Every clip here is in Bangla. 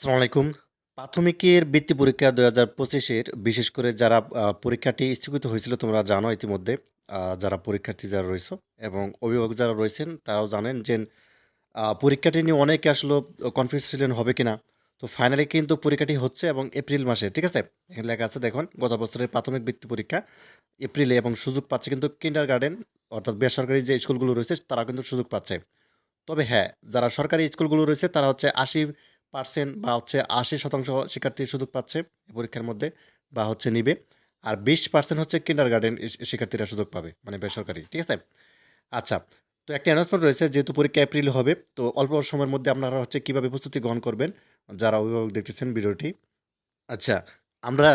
আসসালামু আলাইকুম। প্রাথমিকের বৃত্তি পরীক্ষা ২০২৫ এর বিশেষ করে যারা পরীক্ষাটি স্থগিত হয়েছিল তোমরা জানো ইতিমধ্যে। যারা পরীক্ষার্থী যারা রয়েছে এবং অভিভাবক যারা রয়েছেন তারাও জানেন যে পরীক্ষাটি নিয়ে অনেকে আসলে কনফিউজ ছিলেন হবে কিনা। তো ফাইনালি কিন্তু পরীক্ষাটি হচ্ছে এবং এপ্রিল মাসে, ঠিক আছে? এখানে লেখা আছে দেখুন, গত বছরের প্রাথমিক বৃত্তি পরীক্ষা এপ্রিলে এবং সুযোগ পাচ্ছে কিন্তু কিন্ডারগার্টেন অর্থাৎ বেসরকারি যে স্কুলগুলো রয়েছে তারা কিন্তু সুযোগ পাচ্ছে। তবে হ্যাঁ, যারা সরকারি স্কুলগুলো রয়েছে তারা হচ্ছে ৮০% বা হচ্ছে ৮০% শিক্ষার্থী সুযোগ পাচ্ছে এই পরীক্ষার মধ্যে বা হচ্ছে নিবে। আর ২০% হচ্ছে কিন্ডারগার্টেন শিক্ষার্থীরা সুযোগ পাবে, মানে বেসরকারি। ঠিক আছে? আচ্ছা, তো একটা অ্যানাউন্সমেন্ট রয়েছে যেহেতু পরীক্ষা এপ্রিলে হবে, তো অল্প সময়ের মধ্যে আপনারা হচ্ছে কিভাবে প্রস্তুতি গ্রহণ করবেন, যারা অভিভাবক দেখতেছেন ভিডিওটি। আচ্ছা, আমরা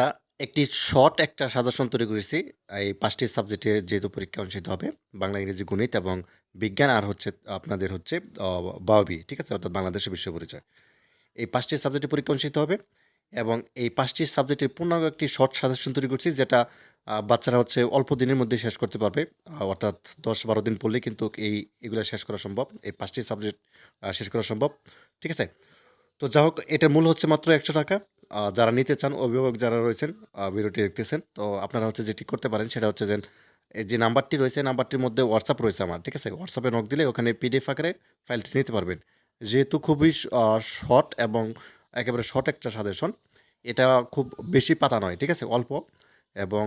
একটি শর্ট একটা সাজেশন তৈরি করেছি। এই ৫ টি সাবজেক্টের যেহেতু পরীক্ষা অনুষ্ঠিত হবে, বাংলা, ইংরেজি, গণিত এবং বিজ্ঞান আর হচ্ছে আপনাদের হচ্ছে অ বাওয়াবি, ঠিক আছে? অর্থাৎ বাংলাদেশের বিশ্ব পরিচয়। এই ৫ টি সাবজেক্টের পরীক্ষা অনুষ্ঠিত হবে এবং এই ৫ টি সাবজেক্টের পূর্ণাঙ্গ একটি শর্ট সাজেশন তৈরি করছি যেটা বাচ্চারা হচ্ছে অল্প দিনের মধ্যে শেষ করতে পারবে। অর্থাৎ ১০-১২ দিন পড়লেই কিন্তু এগুলা শেষ করা সম্ভব। এই ৫ টি সাবজেক্ট শেষ করা সম্ভব। ঠিক আছে? তো যা হোক এটার মূল্য হচ্ছে মাত্র ৳১০০। যারা নিতে চান অভিভাবক যারা রয়েছেন ভিডিওটি দেখতেছেন, তো আপনারা হচ্ছে যেটি করতে পারেন সেটা হচ্ছে এই যে নাম্বারটি রয়েছে নাম্বারটির মধ্যে WhatsApp রয়েছে আমার। ঠিক আছে? WhatsApp এ নক দিলে ওখানে পিডিএফ আকারে ফাইলটি নিতে পারবেন। যেহেতু খুবই শর্ট এবং একেবারে শর্ট একটা সাজেশন। এটা খুব বেশি পাতা নয়। ঠিক আছে? অল্প এবং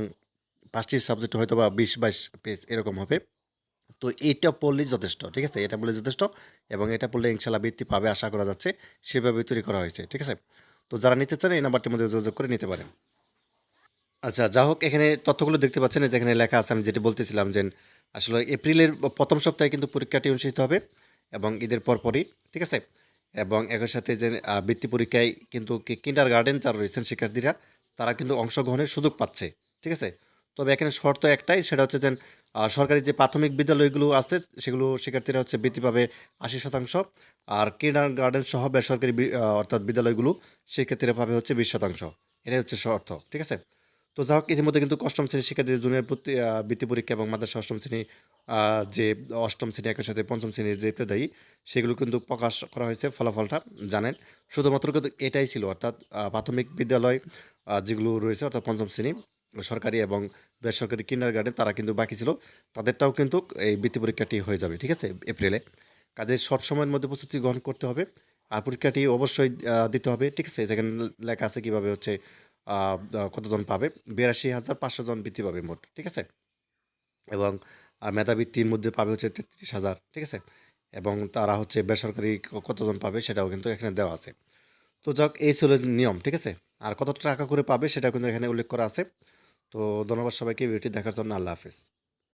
৫ টি সাবজেক্ট হয়তোবা ২০-২২ পেজ এরকম হবে। তো এইটা পড়লেই যথেষ্ট। ঠিক আছে? এটা পড়লেই যথেষ্ট এবং এটা পড়লে ইনশাআল্লাহ বৃত্তি পাবে আশা করা যাচ্ছে। সেভাবে তৈরি করা হয়েছে। ঠিক আছে? তো যারা নিতে চান এই নাম্বারটির মধ্যে যোগাযোগ করে নিতে পারেন। আচ্ছা, যা হোক এখানে তথ্যগুলো দেখতে পাচ্ছেন এই যে এখানে লেখা আছে আমি যেটি বলতেছিলাম যে আসলে এপ্রিলের ১ম সপ্তাহে কিন্তু পরীক্ষাটি অনুষ্ঠিত হবে এবং ঈদের পরপরই। ঠিক আছে? এবং একই সাথে যে বৃত্তি পরীক্ষায় কিন্তু কিন্ডারগার্টেন যারা রয়েছেন শিক্ষার্থীরা তারা কিন্তু অংশগ্রহণের সুযোগ পাচ্ছে। ঠিক আছে? তবে এখানে শর্ত একটাই সেটা হচ্ছে যে সরকারি যে প্রাথমিক বিদ্যালয়গুলো আছে সেগুলো শিক্ষার্থীরা হচ্ছে বৃত্তি পাবে ৮০% আর কিন্ডারগার্টেন সহ বেসরকারি অর্থাৎ বিদ্যালয়গুলো শিক্ষার্থীরা পাবে হচ্ছে ২০%। এটাই হচ্ছে শর্ত। ঠিক আছে? তো যাই হোক ইতিমধ্যে কিন্তু অষ্টম শ্রেণীর শিক্ষার্থীদের জুনিয়র বৃত্তি পরীক্ষা এবং মাদ্রাসা অষ্টম শ্রেণী যে অষ্টম শ্রেণী একই সাথে পঞ্চম শ্রেণীর যে ইত্যাদি সেগুলো কিন্তু প্রকাশ করা হয়েছে ফলাফলটা জানেন। শুধুমাত্র কিন্তু এটাই ছিল অর্থাৎ প্রাথমিক বিদ্যালয় যেগুলো রয়েছে অর্থাৎ পঞ্চম শ্রেণী সরকারি এবং বেসরকারি কিন্ডারগার্টেন তারা কিন্তু বাকি ছিল। তাদেরটাও কিন্তু এই বৃত্তি পরীক্ষাটি হয়ে যাবে। ঠিক আছে? এপ্রিলে। কাজেই শর্ট সময়ের মধ্যে প্রস্তুতি গ্রহণ করতে হবে। আর পরীক্ষাটি অবশ্যই দিতে হবে। ঠিক আছে? যেখানে লেখা আছে কিভাবে হচ্ছে আ আ কতজন পাবে? ৮২,৫০০ জন বৃত্তি পাবে মোট। ঠিক আছে? এবং মেধাবৃত্তির মধ্যে পাবে হচ্ছে ৩৩,০০০। ঠিক আছে? এবং তারা হচ্ছে বেসরকারি কতজন পাবে সেটাও কিন্তু এখানে দেওয়া আছে। তো যাক এই ছিল নিয়ম। ঠিক আছে? আর কত টাকা করে পাবে সেটাও কিন্তু এখানে উল্লেখ করা আছে। তো ধন্যবাদ সবাইকে ভিডিওটি দেখার জন্য। আল্লাহ হাফেজ।